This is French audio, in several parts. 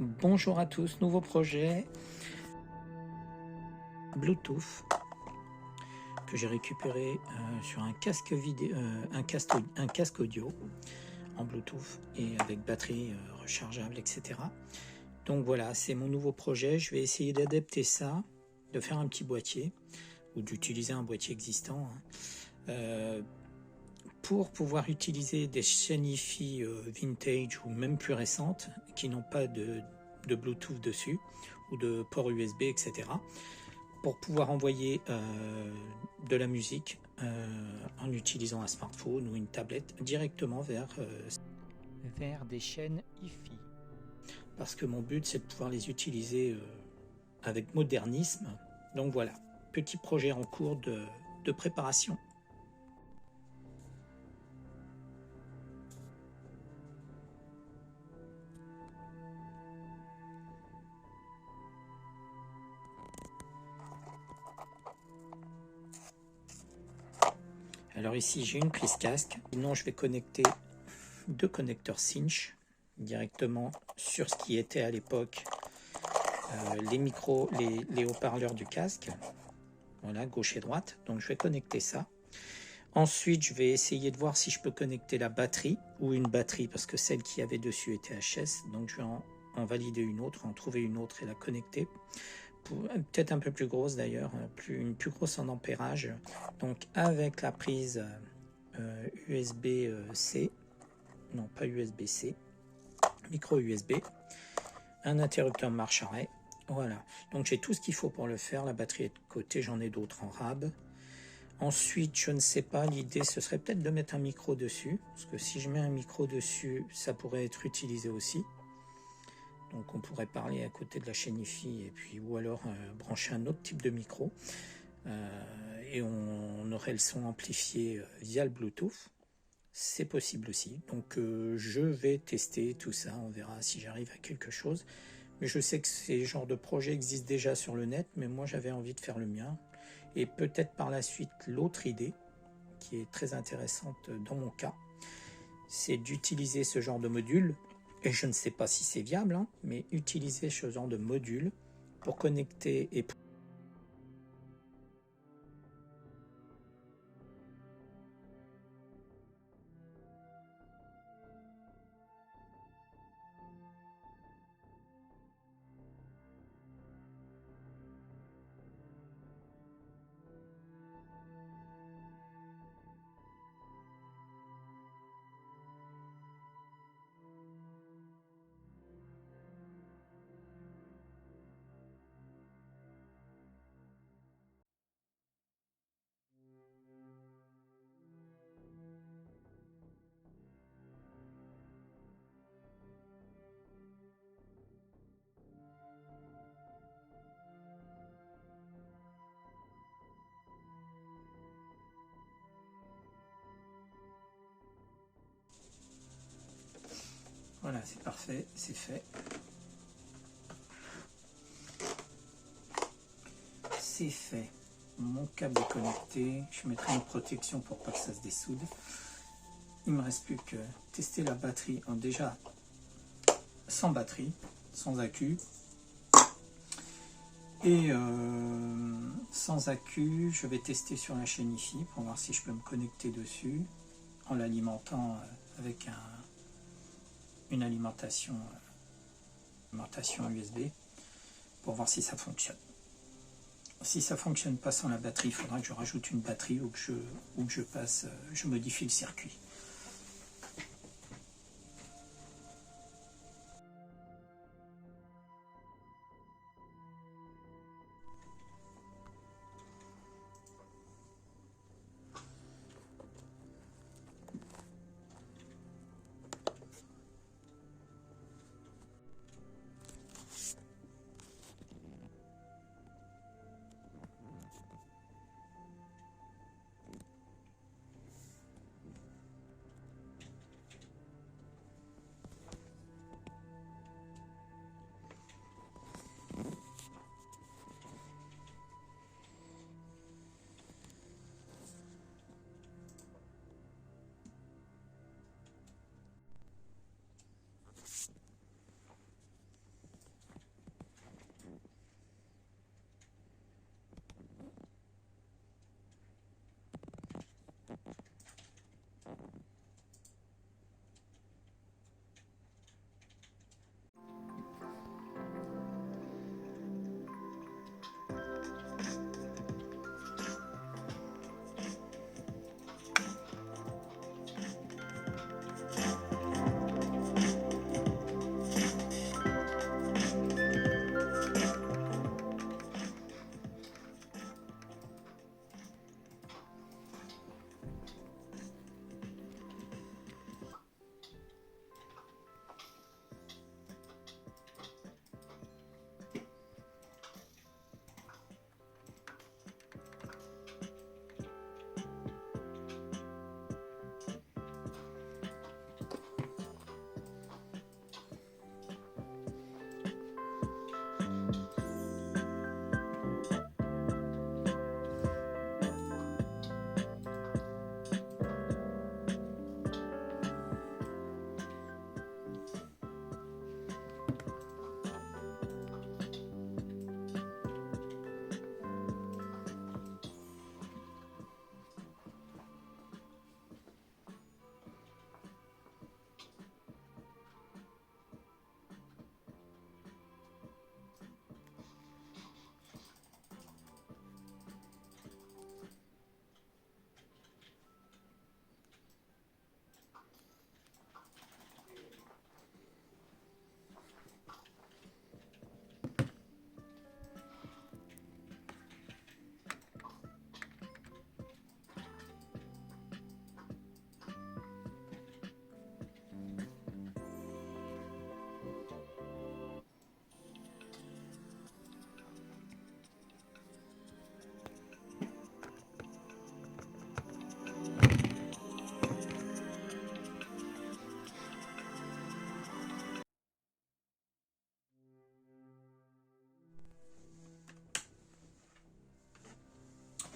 Bonjour à tous, nouveau projet Bluetooth que j'ai récupéré sur un casque vidéo, un casque audio en Bluetooth et avec batterie rechargeable, etc. Donc voilà, c'est mon nouveau projet. Je vais essayer d'adapter ça, de faire un petit boîtier ou d'utiliser un boîtier existant pour pouvoir utiliser des chaînes Hi-Fi vintage ou même plus récentes qui n'ont pas de Bluetooth dessus ou de port USB, etc. pour pouvoir envoyer de la musique en utilisant un smartphone ou une tablette directement vers des chaînes Hi-Fi. Parce que mon but, c'est de pouvoir les utiliser avec modernisme. Donc voilà, petit projet en cours de préparation. Alors ici, j'ai une prise casque. Sinon, je vais connecter deux connecteurs Cinch directement sur ce qui était à l'époque les micros, les haut-parleurs du casque. Voilà, gauche et droite. Donc je vais connecter ça. Ensuite, je vais essayer de voir si je peux connecter la batterie ou une batterie parce que celle qui avait dessus était HS. Donc je vais en valider une autre, en trouver une autre et la connecter. Peut-être un peu plus grosse d'ailleurs, une plus grosse en ampérage. Donc avec la prise USB-C, non pas USB-C, micro USB, un interrupteur marche arrêt. Voilà, donc j'ai tout ce qu'il faut pour le faire. La batterie est de côté, j'en ai d'autres en rab. Ensuite, je ne sais pas, l'idée ce serait peut-être de mettre un micro dessus, parce que si je mets un micro dessus, ça pourrait être utilisé aussi. Donc on pourrait parler à côté de la chaîne Hi-Fi et puis ou alors brancher un autre type de micro et on aurait le son amplifié via le Bluetooth. C'est possible aussi. Donc je vais tester tout ça, on verra si j'arrive à quelque chose. Mais je sais que ces genres de projets existent déjà sur le net, mais moi j'avais envie de faire le mien. Et peut-être par la suite l'autre idée, qui est très intéressante dans mon cas, c'est d'utiliser ce genre de module, et je ne sais pas si c'est viable, hein, mais utiliser ce genre de module pour connecter et voilà, c'est parfait, c'est fait. C'est fait. Mon câble est connecté. Je mettrai une protection pour pas que ça se dessoude. Il me reste plus que tester la batterie. Déjà sans batterie, sans accu. Et sans accu, je vais tester sur la chaîne Hi-Fi pour voir si je peux me connecter dessus en l'alimentant avec une alimentation USB pour voir si ça fonctionne. Si ça fonctionne pas sans la batterie, il faudra que je rajoute une batterie ou que je modifie le circuit.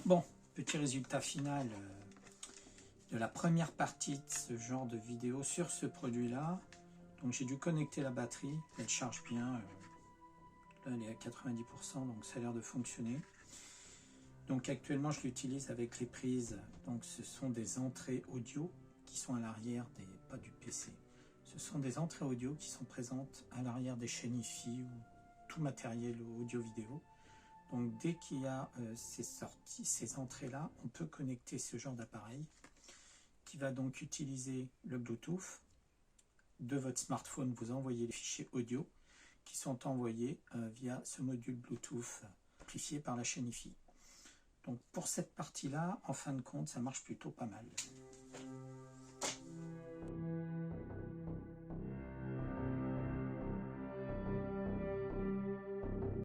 Bon, petit résultat final de la première partie de ce genre de vidéo sur ce produit-là. Donc j'ai dû connecter la batterie, elle charge bien. Là, elle est à 90%, donc ça a l'air de fonctionner. Donc actuellement, je l'utilise avec les prises. Donc ce sont des entrées audio qui sont à l'arrière pas du PC. Ce sont des entrées audio qui sont présentes à l'arrière des chaînes Hi-Fi ou tout matériel audio-vidéo. Donc dès qu'il y a ces entrées-là, on peut connecter ce genre d'appareil qui va donc utiliser le Bluetooth de votre smartphone. Vous envoyez les fichiers audio qui sont envoyés via ce module Bluetooth amplifié par la chaîne Hi-Fi. Donc pour cette partie-là, en fin de compte, ça marche plutôt pas mal.